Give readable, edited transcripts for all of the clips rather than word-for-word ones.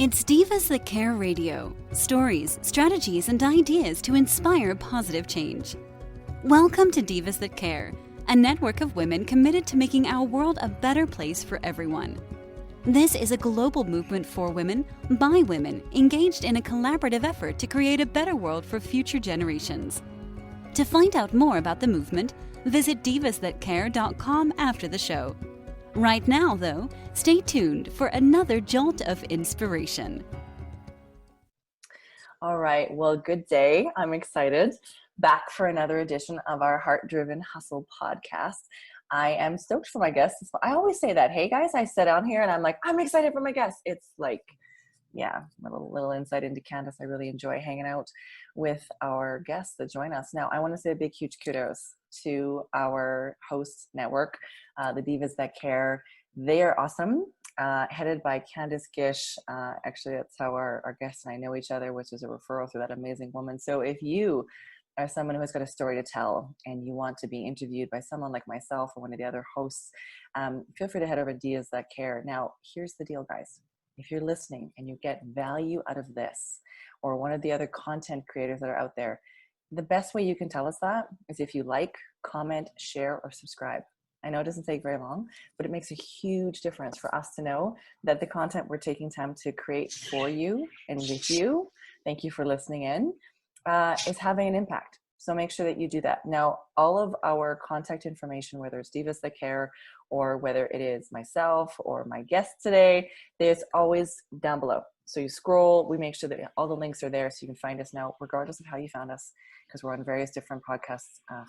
It's Divas That Care Radio. Stories, strategies, and ideas to inspire positive change. Welcome to Divas That Care, a network of women committed to making our world a better place for everyone. This is a global movement for women, by women, engaged in a collaborative effort to create a better world for future generations. To find out more about the movement, visit divasthatcare.com after the show. Right now, though, stay tuned for another jolt of inspiration. All right. Well, good day. I'm excited. Back for another edition of our Heart Driven Hustle podcast. I am stoked for my guests. I always say that. Hey, guys, I sit down here and I'm like, I'm excited for my guests. It's like, yeah, a little insight into Candace. I really enjoy hanging out with our guests that join us. Now, I want to say a big, huge kudos to our host network, the Divas That Care. They are awesome, headed by Candace Gish. Actually, that's how our guests and I know each other, which is a referral through that amazing woman. So if you are someone who has got a story to tell and you want to be interviewed by someone like myself or one of the other hosts, feel free to head over to Divas That Care. Now, here's the deal, guys. If you're listening and you get value out of this or one of the other content creators that are out there, the best way you can tell us that is if you like, comment, share, or subscribe. I know it doesn't take very long, but it makes a huge difference for us to know that the content we're taking time to create for you and with you, thank you for listening in, is having an impact. So make sure that you do that. Now, all of our contact information, whether it's Divas That Care or whether it is myself or my guest today, there's always down below. So you scroll, we make sure that all the links are there so you can find us now, regardless of how you found us, because we're on various different podcast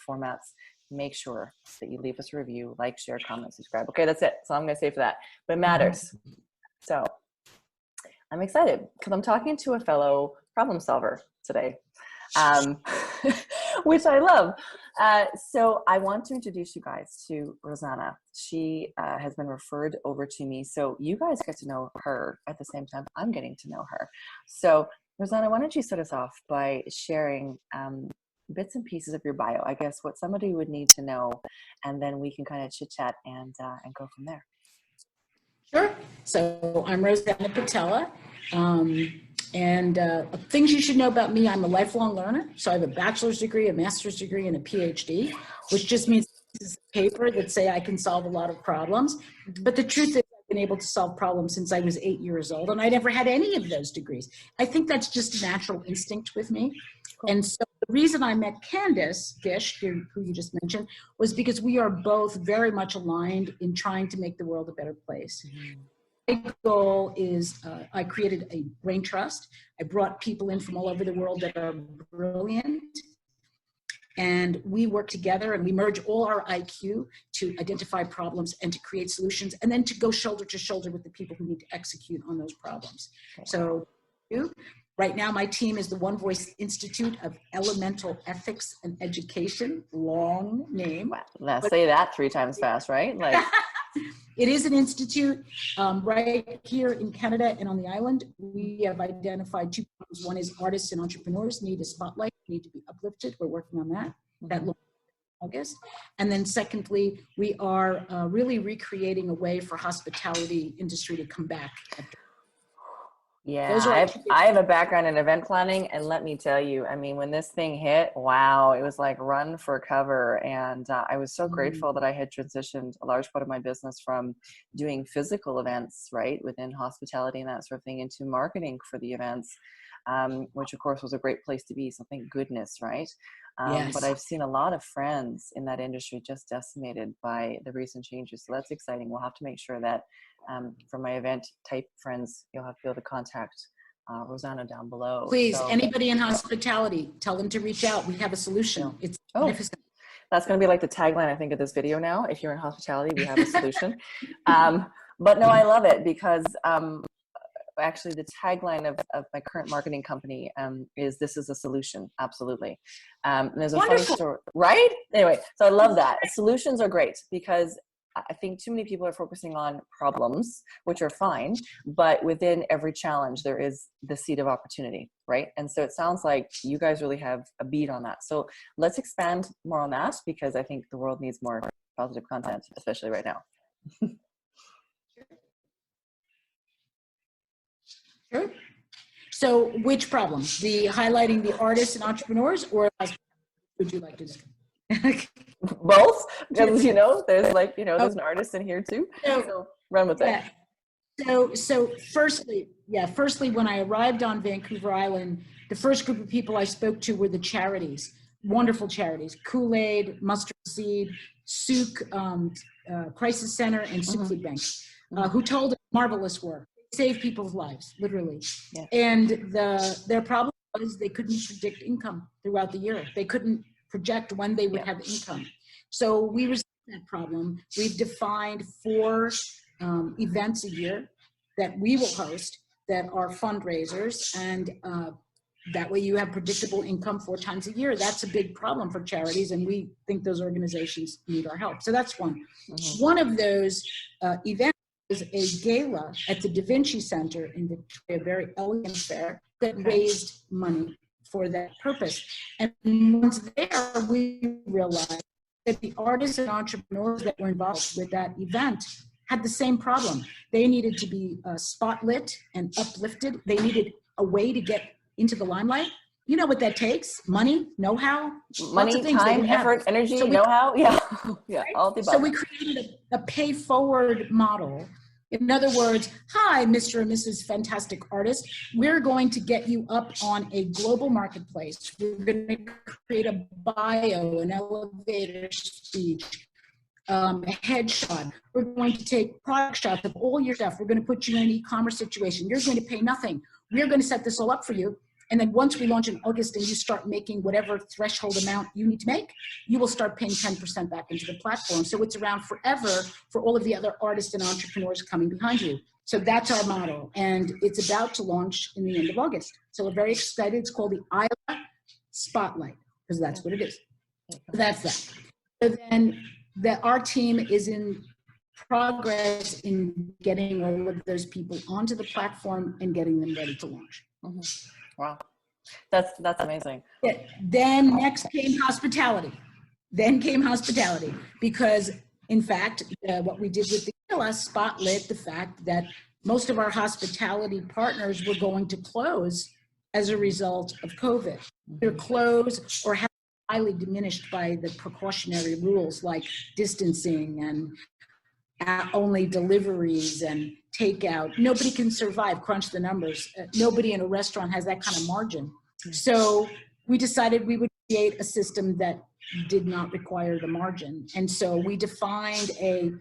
formats. Make sure that you leave us a review, like, share, comment, subscribe. Okay, that's it. That's all I'm going to say for that. But it matters. So I'm excited because I'm talking to a fellow problem solver today, which I love. So I want to introduce you guys to Rosanna. She has been referred over to me. So you guys get to know her at the same time I'm getting to know her. So Rosanna, why don't you start us off by sharing bits and pieces of your bio, I guess what somebody would need to know, and then we can kind of chit chat and go from there. Sure. So I'm Rosanna Patella. And things you should know about me, I'm a lifelong learner. So I have a bachelor's degree, a master's degree, and a PhD, which just means pieces of paper that say I can solve a lot of problems. But the truth is I've been able to solve problems since I was 8 years old, and I never had any of those degrees. I think that's just a natural instinct with me. Cool. And so the reason I met Candace Gish, who you just mentioned, was because we are both very much aligned in trying to make the world a better place. Mm-hmm. My goal is I created a brain trust. I brought people in from all over the world that are brilliant. And we work together and we merge all our IQ to identify problems and to create solutions and then to go shoulder to shoulder with the people who need to execute on those problems. So right now my team is the One Voice Institute of Elemental Ethics and Education. Long name. Wow. Let's say that 3 times fast, right? Like. It is an institute right here in Canada and on the island. We have identified 2 problems. One is artists and entrepreneurs need a spotlight, need to be uplifted. We're working on that. That will be August. And then secondly, we are really recreating a way for hospitality industry to come back. Yeah, I have a background in event planning, and let me tell you, I mean, when this thing hit, wow, it was like run for cover. And I was so grateful that I had transitioned a large part of my business from doing physical events, right, within hospitality and that sort of thing, into marketing for the events, which of course was a great place to be. So thank goodness, right? Yes. But I've seen a lot of friends in that industry just decimated by the recent changes. So that's exciting. We'll have to make sure that for my event type friends, you'll have to be able to contact Rosanna down below. Please, anybody in hospitality, tell them to reach out. We have a solution. It's magnificent. That's going to be like the tagline, I think, of this video now. If you're in hospitality, we have a solution. But no, I love it because actually the tagline of my current marketing company is "This is a solution." Absolutely. And there's a funny story, right? Anyway, so I love that. Solutions are great because I think too many people are focusing on problems, which are fine, but within every challenge, there is the seed of opportunity, right? And so it sounds like you guys really have a beat on that. So let's expand more on that because I think the world needs more positive content, especially right now. Sure. So which problem? The highlighting the artists and entrepreneurs, or would you like to discuss? Both, because there's there's an artist in here too. So run with it. So firstly, when I arrived on Vancouver Island, the first group of people I spoke to were the charities, wonderful charities, Kool-Aid, Mustard Seed, Souk Crisis Center, and Souk Food Bank, who told us marvelous work. They saved people's lives, literally. Yeah. And their problem was they couldn't predict income throughout the year. They couldn't project when they would have income. So we resolved that problem. We've defined 4 events a year that we will host that are fundraisers, and that way you have predictable income 4 times a year. That's a big problem for charities, and we think those organizations need our help. So that's one. One of those events is a gala at the Da Vinci Center in Victoria, a very elegant affair that raised money for that purpose. And once there, we realized that the artists and entrepreneurs that were involved with that event had the same problem. They needed to be spotlit and uplifted. They needed a way to get into the limelight. You know what that takes? Money, know-how, time, effort, energy, know-how. Yeah, yeah, all the above. So we created a pay-forward model. In other words, hi, Mr. and Mrs. Fantastic Artist. We're going to get you up on a global marketplace. We're going to create a bio, an elevator speech, a headshot. We're going to take product shots of all your stuff. We're going to put you in an e-commerce situation. You're going to pay nothing. We're going to set this all up for you. And then once we launch in August and you start making whatever threshold amount you need to make, you will start paying 10% back into the platform. So it's around forever for all of the other artists and entrepreneurs coming behind you. So that's our model. And it's about to launch in the end of August. So we're very excited. It's called the Isla Spotlight, because that's what it is. So that's that. So then our team is in progress in getting all of those people onto the platform and getting them ready to launch. Wow, that's amazing. Then next came hospitality. Because in fact, what we did with the gala spotlit the fact that most of our hospitality partners were going to close as a result of COVID. They're closed or have highly diminished by the precautionary rules like distancing and only deliveries and takeout. Nobody can survive, crunch the numbers. Nobody in a restaurant has that kind of margin. So we decided we would create a system that did not require the margin. And so we defined a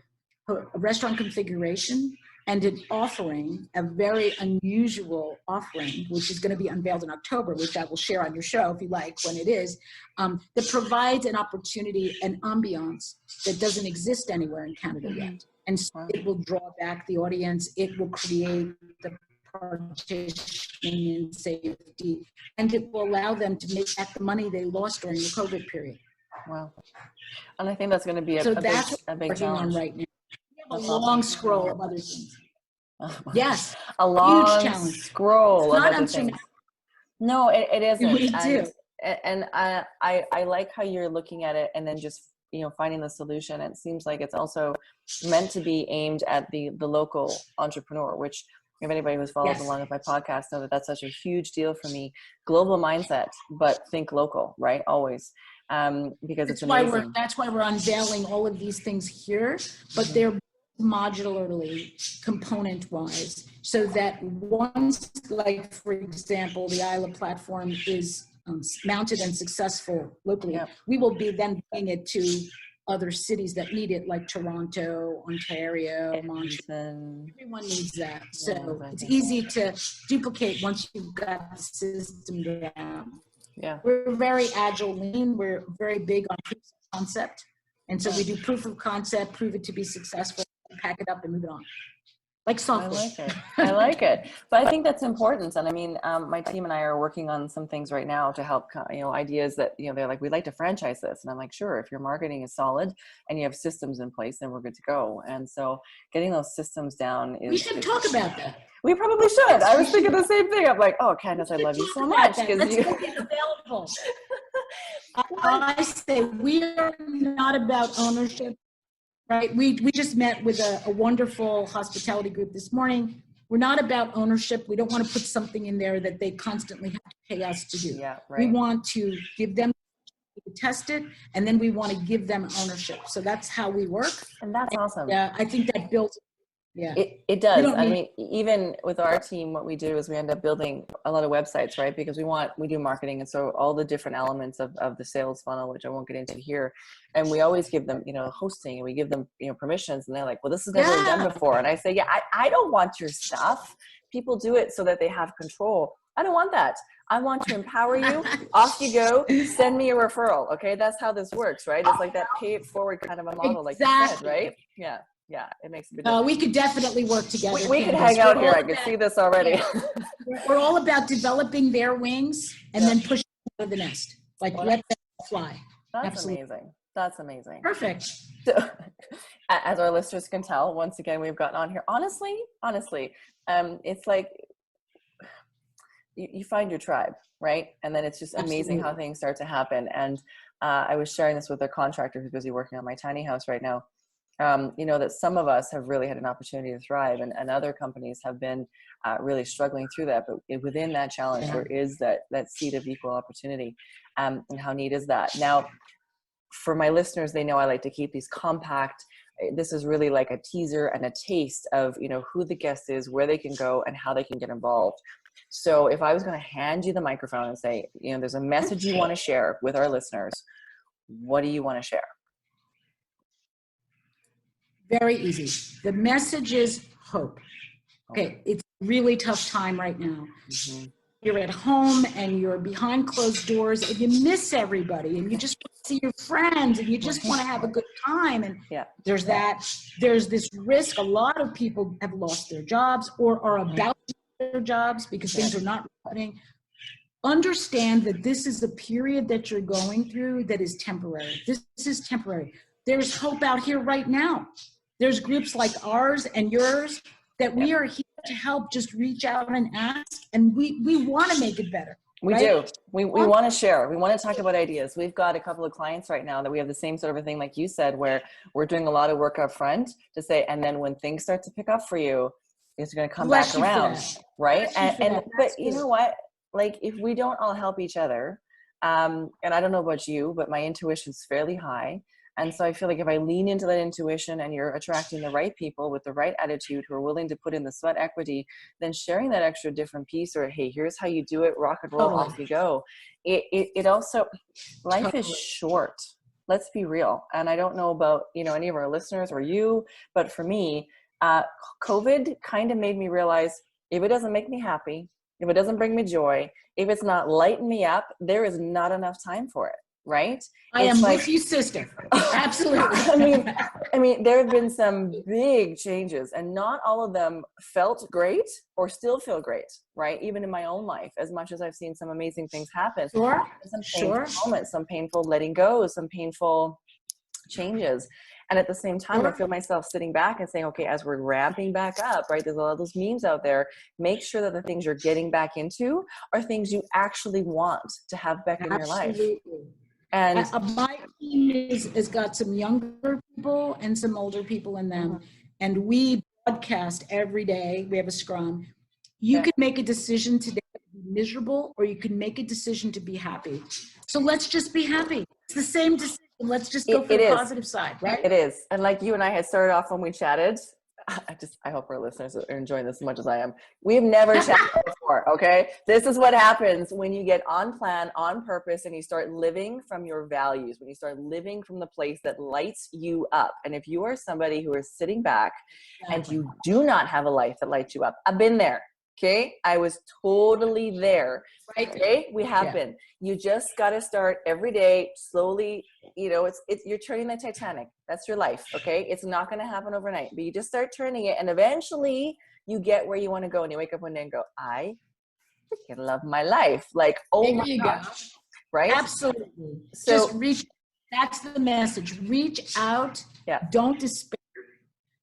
restaurant configuration and an offering, a very unusual offering, which is going to be unveiled in October, which I will share on your show if you like when it is, that provides an opportunity, an ambiance that doesn't exist anywhere in Canada yet. And so it will draw back the audience. It will create the partitioning and safety, and it will allow them to make back the money they lost during the COVID period. Wow. And I think that's going to be a big challenge. On right now. We have a long scroll of other things. Yes. A long huge challenge. Scroll of other things. No, it isn't. We do. And I like how you're looking at it and then just finding the solution. It seems like it's also meant to be aimed at the local entrepreneur, which if anybody who's followed along with my podcast know that that's such a huge deal for me. Global mindset, but think local, right? Always. Because it's amazing. That's why we're unveiling all of these things here, but they're modularly, component-wise, so that once, like for example, the Isla platform is mounted and successful locally, we will be then bringing it to other cities that need it, like Toronto, Ontario, Montreal. Everyone needs that. So it's easy to duplicate once you've got the system down. Yeah. We're very agile, lean. We're very big on proof of concept. And so we do proof of concept, prove it to be successful, pack it up and move it on. Like software. I like it. But I think that's important. And I mean, my team and I are working on some things right now to help, ideas that, they're like, we'd like to franchise this. And I'm like, sure, if your marketing is solid and you have systems in place, then we're good to go. And so getting those systems down is— We should talk about that. We probably should. Yes, I was thinking the same thing. I'm like, oh, Candace, I love you so much. Let's make it available. I say we are not about ownership. Right. We just met with a wonderful hospitality group this morning. We're not about ownership. We don't want to put something in there that they constantly have to pay us to do. Yeah, right. We want to give them to test it, and then we want to give them ownership. So that's how we work. And that's awesome. Yeah, I think that builds. Yeah, it does. I mean, even with our team, what we do is we end up building a lot of websites, right? Because we do marketing. And so all the different elements of the sales funnel, which I won't get into here. And we always give them, hosting, and we give them, permissions, and they're like, well, this is never been done before. And I say, yeah, I don't want your stuff. People do it so that they have control. I don't want that. I want to empower you. Off you go. Send me a referral. Okay. That's how this works, right? It's like that pay it forward kind of a model, like you said, right? Yeah. Yeah, it makes a big difference. We could definitely work together. We could hang out here. I can see this already. Yeah. We're all about developing their wings and then pushing them out of the nest. Like, let them fly. That's Absolutely. amazing. That's amazing. Perfect. So, as our listeners can tell, once again, we've gotten on here. Honestly, it's like you find your tribe, right? And then it's just amazing how things start to happen. And I was sharing this with a contractor who's busy working on my tiny house right now. That some of us have really had an opportunity to thrive, and other companies have been really struggling through that. But within that challenge, there is that seed of equal opportunity. And how neat is that? Now, for my listeners, they know I like to keep these compact. This is really like a teaser and a taste of, who the guest is, where they can go, and how they can get involved. So if I was going to hand you the microphone and say, there's a message you want to share with our listeners, what do you want to share? Very easy. The message is hope. Okay, it's a really tough time right now. Mm-hmm. You're at home and you're behind closed doors and you miss everybody and you just want to see your friends and you just want to have a good time. And there's this risk. A lot of people have lost their jobs or are about to lose their jobs because things are not happening. Understand that this is a period that you're going through that is temporary. This is temporary. There's hope out here right now. There's groups like ours and yours that we are here to help. Just reach out and ask, and we want to make it better. We do. We want to share. We want to talk about ideas. We've got a couple of clients right now that we have the same sort of a thing like you said, where we're doing a lot of work up front to say, and then when things start to pick up for you, it's going to come back around, right? But you know what? Like, if we don't all help each other, and I don't know about you, but my intuition is fairly high. And so I feel like if I lean into that intuition and you're attracting the right people with the right attitude who are willing to put in the sweat equity, then sharing that extra different piece, or, hey, here's how you do it, rock and roll, off you go. It also, life is short. Let's be real. And I don't know about, any of our listeners or you, but for me, COVID kind of made me realize if it doesn't make me happy, if it doesn't bring me joy, if it's not lighting me up, there is not enough time for it. Right? I am with you, sister. Absolutely. I mean, there have been some big changes, and not all of them felt great or still feel great, right? Even in my own life, as much as I've seen some amazing things happen. Sure. Some painful moments, some painful letting go, some painful changes. And at the same time, I feel myself sitting back and saying, okay, as we're ramping back up, right, there's a lot of those memes out there. Make sure that the things you're getting back into are things you actually want to have back in your life. And my team has got some younger people and some older people in them. And we broadcast every day. We have a scrum. You can make a decision today to be miserable, or you can make a decision to be happy. So let's just be happy. It's the same decision. Let's just go for the positive side, right? It is. And like you and I had started off when we chatted, I hope our listeners are enjoying this as much as I am. We've never chatted before, okay? This is what happens when you get on plan, on purpose, and you start living from your values, when you start living from the place that lights you up. And if you are somebody who is sitting back and you do not have a life that lights you up, I've been there, okay? I was totally there, right? Okay? We have been. You just got to start every day, slowly. It's you're turning the Titanic. That's your life, okay? It's not going to happen overnight, but you just start turning it, and eventually you get where you want to go, and you wake up one day and go, I freaking love my life. Like, oh my gosh, right? Absolutely. So just reach. That's the message. Reach out. Yeah. Don't despair.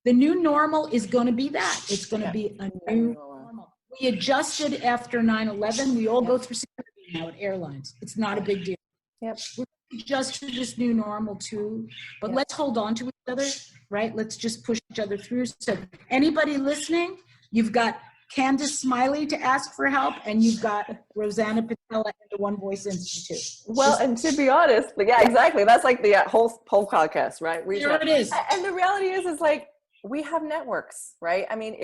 The new normal is going to be that. It's going to be a new normal. We adjusted after 9/11. We all go through security now at airlines. It's not a big deal. Yep. We're just to this new normal too, but let's hold on to each other, right? Let's just push each other through. So anybody listening, you've got Candace Smiley to ask for help, and you've got Rosanna Patella and the One Voice Institute. Well, and to be honest, yeah, exactly. That's like the whole podcast, right? There it is. And the reality is like, we have networks, right? I mean,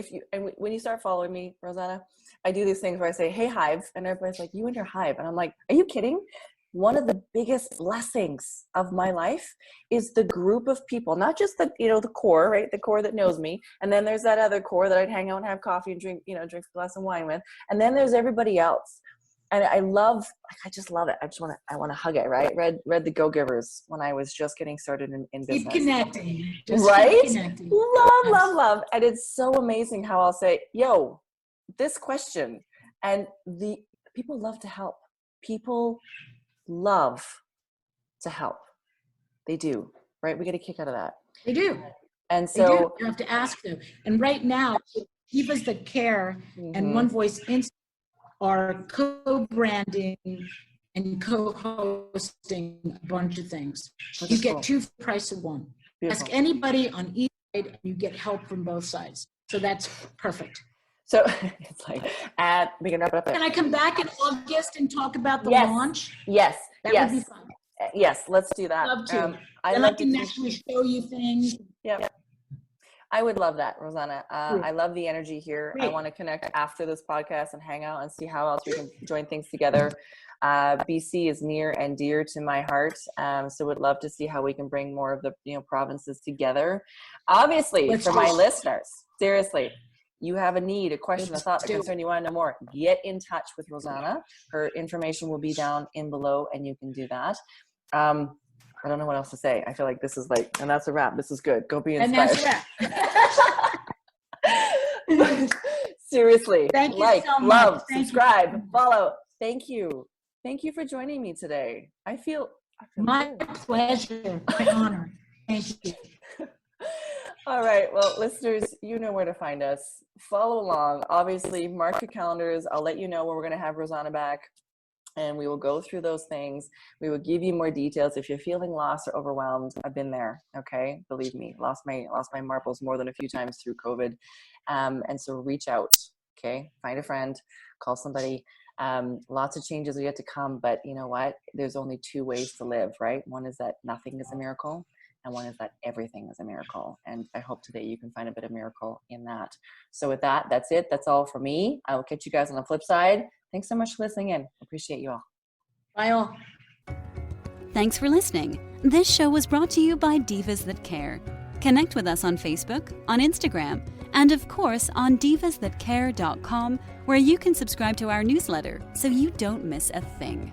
when you start following me, Rosanna, I do these things where I say, hey, Hive, and everybody's like, you and your Hive. And I'm like, are you kidding? One of the biggest blessings of my life is the group of people, not just the core, right? The core that knows me. And then there's that other core that I'd hang out and have coffee and drink a glass of wine with. And then there's everybody else. And I just love it. I want to hug it, right? Read The Go-Givers when I was just getting started in business. Keep connecting. Right? Keep connecting. Love. And it's so amazing how I'll say, yo, this question. And the people love to help. People love to help. They do, right? We get a kick out of that. They do. And so you have to ask them. And right now, Divas That Care and One Voice Institute are co-branding and co-hosting a bunch of things. You get two for the price of one. Beautiful. Ask anybody on each side, and you get help from both sides. So that's perfect. So it's like, we can wrap it up. Can I come back in August and talk about the launch? Yes. That would be fun. Yes, let's do that. Love to. I can actually show you things. Yep. I would love that, Rosanna. I love the energy here. Great. I want to connect after this podcast and hang out and see how else we can join things together. BC is near and dear to my heart. So would love to see how we can bring more of the provinces together. Obviously, my listeners, seriously, you have a need, a question, a thought, a concern, you want to know more, get in touch with Rosanna. Her information will be down in below and you can do that. I don't know what else to say. I feel like this is and that's a wrap. This is good. Go be inspired. And that's a wrap. Seriously. Thank you so much. Love, subscribe, follow. Thank you. Thank you for joining me today. I feel my good. pleasure, my honor. Thank you. All right. Well, listeners, you know where to find us. Follow along. Obviously, mark your calendars. I'll let you know when we're going to have Rosanna back. And we will go through those things. We will give you more details. If you're feeling lost or overwhelmed, I've been there. Okay, believe me, lost my marbles more than a few times through COVID. And so reach out. Okay, find a friend, call somebody. Lots of changes are yet to come, but you know what? There's only two ways to live, right? One is that nothing is a miracle, and one is that everything is a miracle. And I hope today you can find a bit of miracle in that. So with that, that's it. That's all for me. I will catch you guys on the flip side. Thanks so much for listening in. Appreciate you all. Bye all. Thanks for listening. This show was brought to you by Divas That Care. Connect with us on Facebook, on Instagram, and of course on divasthatcare.com, where you can subscribe to our newsletter so you don't miss a thing.